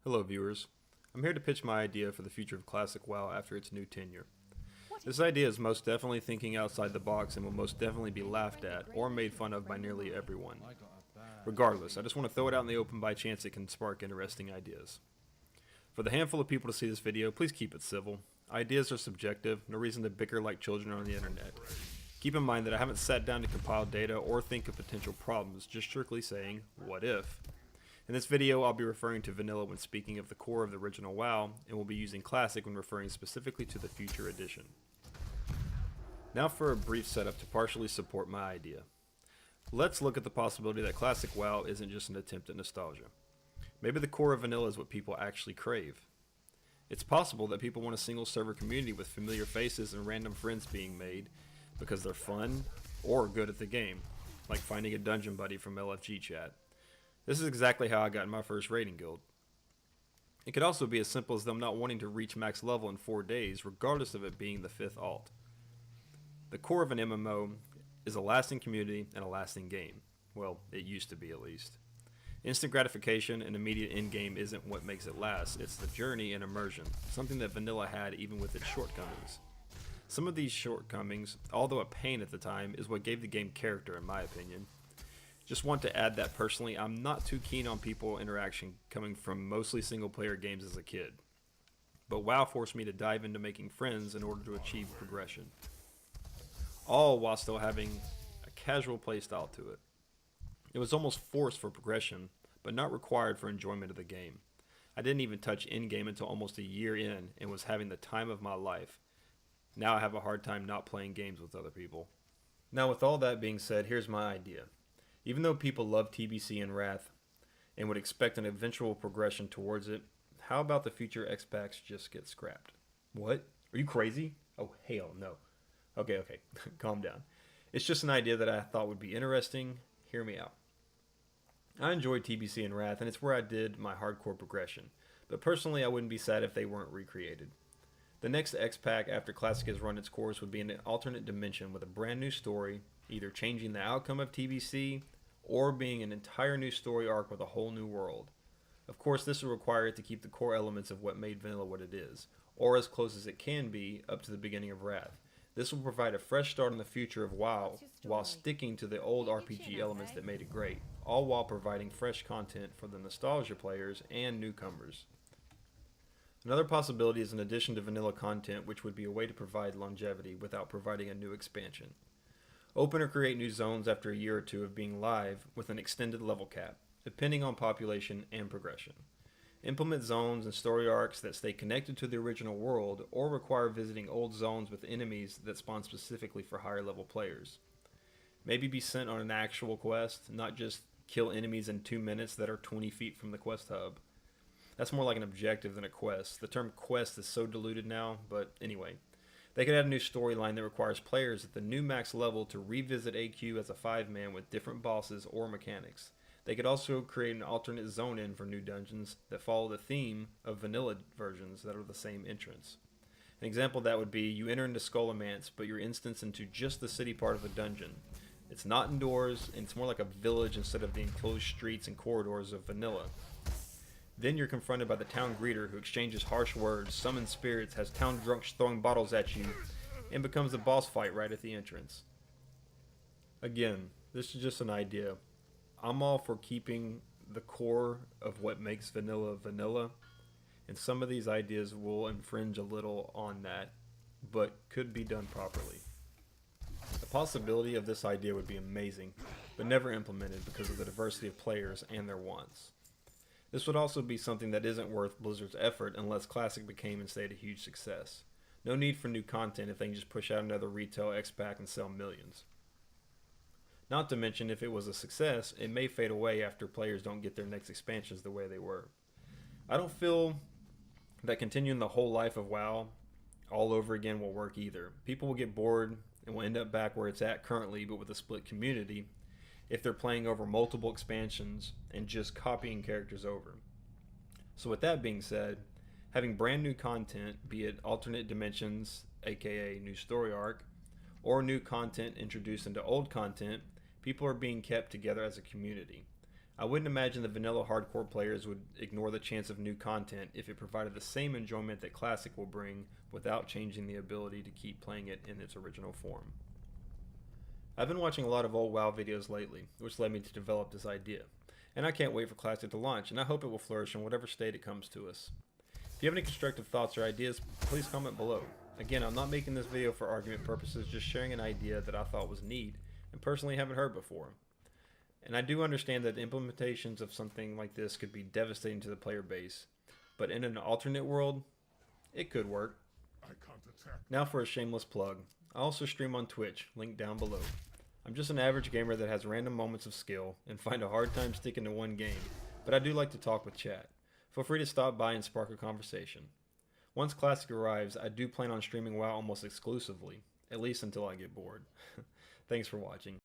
Hello viewers, I'm here to pitch my idea for the future of Classic WoW after its new tenure. This idea is most definitely thinking outside the box and will most definitely be laughed at or made fun of by nearly everyone. Regardless, I just want to throw it out in the open by chance it can spark interesting ideas. For the handful of people to see this video, please keep it civil. Ideas are subjective, no reason to bicker like children on the internet. Keep in mind that I haven't sat down to compile data or think of potential problems, just strictly saying, what if? In this video, I'll be referring to vanilla when speaking of the core of the original WoW, and will be using classic when referring specifically to the future edition. Now for a brief setup to partially support my idea. Let's look at the possibility that classic WoW isn't just an attempt at nostalgia. Maybe the core of vanilla is what people actually crave. It's possible that people want a single server community with familiar faces and random friends being made because they're fun or good at the game, like finding a dungeon buddy from LFG chat. This is exactly how I got in my first raiding guild. It could also be as simple as them not wanting to reach max level in 4 days, regardless of it being the 5th alt. The core of an MMO is a lasting community and a lasting game. Well, it used to be at least. Instant gratification and immediate endgame isn't what makes it last, it's the journey and immersion, something that vanilla had even with its shortcomings. Some of these shortcomings, although a pain at the time, is what gave the game character in my opinion. Just want to add that personally, I'm not too keen on people interaction coming from mostly single player games as a kid. But WoW forced me to dive into making friends in order to achieve progression. All while still having a casual playstyle to it. It was almost forced for progression, but not required for enjoyment of the game. I didn't even touch endgame until almost a year in and was having the time of my life. Now I have a hard time not playing games with other people. Now with all that being said, here's my idea. Even though people love TBC and Wrath and would expect an eventual progression towards it, how about the future X packs just get scrapped? What? Are you crazy? Oh hell no. Okay, calm down. It's just an idea that I thought would be interesting. Hear me out. I enjoyed TBC and Wrath and it's where I did my hardcore progression, but personally I wouldn't be sad if they weren't recreated. The next X pack after Classic has run its course would be an alternate dimension with a brand new story, either changing the outcome of TBC or being an entire new story arc with a whole new world. Of course, this will require it to keep the core elements of what made vanilla what it is, or as close as it can be up to the beginning of Wrath. This will provide a fresh start on the future of WoW while sticking to the old RPG elements that made it great, all while providing fresh content for the nostalgia players and newcomers. Another possibility is an addition to vanilla content, which would be a way to provide longevity without providing a new expansion. Open or create new zones after a year or two of being live with an extended level cap, depending on population and progression. Implement zones and story arcs that stay connected to the original world or require visiting old zones with enemies that spawn specifically for higher level players. Maybe be sent on an actual quest, not just kill enemies in 2 minutes that are 20 feet from the quest hub. That's more like an objective than a quest. The term quest is so diluted now, but anyway. They could add a new storyline that requires players at the new max level to revisit AQ as a 5-man with different bosses or mechanics. They could also create an alternate zone in for new dungeons that follow the theme of vanilla versions that are the same entrance. An example of that would be you enter into Scholomance, but you're instanced into just the city part of a dungeon. It's not indoors, and it's more like a village instead of the enclosed streets and corridors of vanilla. Then you're confronted by the town greeter who exchanges harsh words, summons spirits, has town drunks throwing bottles at you, and becomes a boss fight right at the entrance. Again, this is just an idea. I'm all for keeping the core of what makes vanilla vanilla, and some of these ideas will infringe a little on that, but could be done properly. The possibility of this idea would be amazing, but never implemented because of the diversity of players and their wants. This would also be something that isn't worth Blizzard's effort unless Classic became and stayed a huge success. No need for new content if they can just push out another retail X-Pack and sell millions. Not to mention, if it was a success, it may fade away after players don't get their next expansions the way they were. I don't feel that continuing the whole life of WoW all over again will work either. People will get bored and will end up back where it's at currently, but with a split community, if they're playing over multiple expansions and just copying characters over. So with that being said, having brand new content, be it alternate dimensions, aka new story arc, or new content introduced into old content, people are being kept together as a community. I wouldn't imagine the vanilla hardcore players would ignore the chance of new content if it provided the same enjoyment that Classic will bring without changing the ability to keep playing it in its original form. I've been watching a lot of old WoW videos lately, which led me to develop this idea. And I can't wait for Classic to launch, and I hope it will flourish in whatever state it comes to us. If you have any constructive thoughts or ideas, please comment below. Again, I'm not making this video for argument purposes, just sharing an idea that I thought was neat and personally haven't heard before. And I do understand that implementations of something like this could be devastating to the player base, but in an alternate world, it could work. Now for a shameless plug. I also stream on Twitch, link down below. I'm just an average gamer that has random moments of skill and find a hard time sticking to one game, but I do like to talk with chat. Feel free to stop by and spark a conversation. Once Classic arrives, I do plan on streaming WoW almost exclusively, at least until I get bored. Thanks for watching.